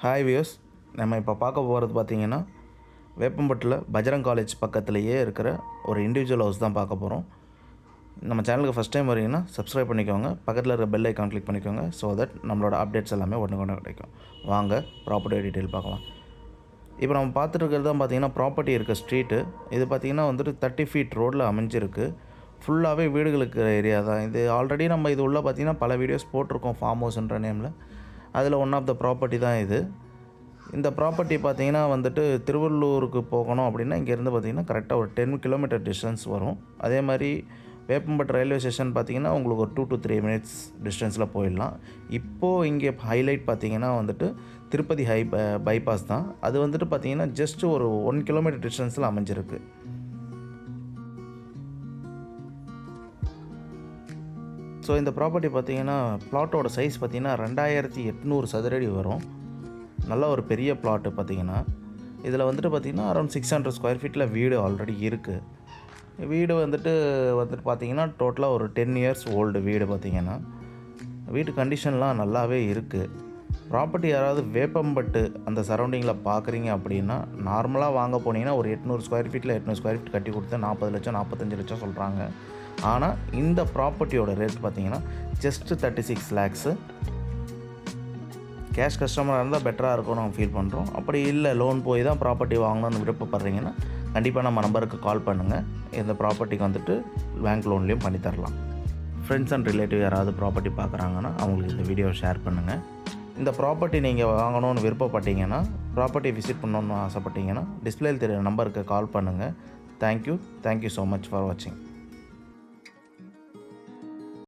Hi views, நம்ம இப்போ பார்க்க போகிறது பார்த்திங்கன்னா வேப்பம்பட்டில் பஜ்ரங் காலேஜ் பக்கத்துலேயே இருக்கிற ஒரு இண்டிவிஜுவல் ஹவுஸ் தான் பார்க்க போகிறோம். நம்ம சேனலுக்கு ஃபஸ்ட் டைம் வரீங்கன்னா சப்ஸ்கிரைப் பண்ணிக்கோங்க, பக்கத்தில் இருக்கிற பெல் ஐக்கான் கிளிக் பண்ணிக்கோங்க. ஸோ தட் நம்மளோட அப்டேட்ஸ் எல்லாமே ஒன்று கிடைக்கும். வாங்க ப்ராப்பர்ட்டி டீட்டெயில் பார்க்கலாம். இப்போ நம்ம பார்த்துட்டு இருக்கிறது தான் பார்த்திங்கன்னா ப்ராப்பர்ட்டி இருக்க ஸ்ட்ரீட்டு. இது பார்த்திங்கன்னா வந்துட்டு 30 ஃபீட் ரோடில் அமைஞ்சிருக்கு. ஃபுல்லாகவே வீடுகளுக்கு ஏரியா தான் இது. ஆல்ரெடி நம்ம இது உள்ள பார்த்திங்கன்னா பல வீடியோஸ் போட்டிருக்கோம் ஃபார்ம் ஹவுஸ்ன்ற நேமில். அதில் ஒன் ஆஃப் த ப்ராப்பர்ட்டி தான் இது. இந்த ப்ராப்பர்ட்டி பார்த்திங்கன்னா வந்துட்டு திருவள்ளூருக்கு போகணும் அப்படின்னா இங்கேருந்து பார்த்திங்கன்னா கரெக்டாக ஒரு 10 கிலோமீட்டர் டிஸ்டன்ஸ் வரும். அதே மாதிரி வேப்பம்பட்டு ரயில்வே ஸ்டேஷன் பார்த்திங்கன்னா உங்களுக்கு ஒரு 2 to 3 மினிட்ஸ் டிஸ்டன்ஸில் போயிடலாம். இப்போது இங்கே ஹைலைட் பார்த்திங்கன்னா வந்துட்டு திருப்பதி பைபாஸ் தான். அது வந்துட்டு பார்த்திங்கன்னா ஜஸ்ட் ஒரு 1 கிலோமீட்டர் டிஸ்டன்ஸில் அமைஞ்சிருக்கு. ஸோ இந்த ப்ராப்பர்ட்டி பார்த்திங்கன்னா பிளாட்டோட சைஸ் பார்த்திங்கன்னா 2800 சதுரடி வரும். நல்ல ஒரு பெரிய பிளாட்டு பார்த்திங்கன்னா. இதில் வந்துட்டு பார்த்திங்கன்னா அரௌண்ட் 600 ஸ்கொயர் ஃபீட்டில் வீடு ஆல்ரெடி இருக்குது. வீடு வந்துட்டு பார்த்திங்கன்னா டோட்டலாக ஒரு 10 இயர்ஸ் ஓல்டு வீடு பார்த்திங்கன்னா. வீட்டு கண்டிஷன்லாம் நல்லாவே இருக்குது. ப்ராப்பர்ட்டி யாராவது வேப்பம்பட்டு அந்த சரௌண்டிங்கில் பார்க்குறீங்க அப்படின்னா நார்மலாக வாங்க போனீங்கன்னா ஒரு 800 ஸ்கொயர் ஃபீட்டில் 800 ஸ்கொயர் ஃபீட் கட்டி கொடுத்து 40 லட்சம் 45 லட்சம் சொல்கிறாங்க. ஆனால் இந்த ப்ராப்பர்ட்டியோட ரேட் பார்த்திங்கன்னா ஜஸ்ட் 36 லேக்ஸு. கேஷ் கஸ்டமராக இருந்தால் பெட்டராக இருக்கும் நம்ம ஃபீல் பண்ணுறோம். அப்படி இல்லை லோன் போய் தான் ப்ராப்பர்ட்டி வாங்கணும்னு விருப்பப்படுறீங்கன்னா கண்டிப்பாக நம்ம நம்பருக்கு கால் பண்ணுங்கள். இந்த ப்ராப்பர்ட்டிக்கு வந்துட்டு பேங்க் லோன்லேயும் பண்ணித்தரலாம். ஃப்ரெண்ட்ஸ் அண்ட் ரிலேட்டிவ் யாராவது ப்ராப்பர்ட்டி பார்க்குறாங்கன்னா அவங்களுக்கு இந்த வீடியோவை ஷேர் பண்ணுங்கள். இந்த ப்ராப்பர்ட்டி நீங்கள் வாங்கணும்னு விருப்பப்பட்டீங்கன்னா, ப்ராப்பர்ட்டி விசிட் பண்ணணுன்னு ஆசைப்பட்டீங்கன்னா டிஸ்பிளேயில் தெரியுற நம்பருக்கு கால் பண்ணுங்கள். தேங்க்யூ ஸோ மச் ஃபார் வாட்சிங்.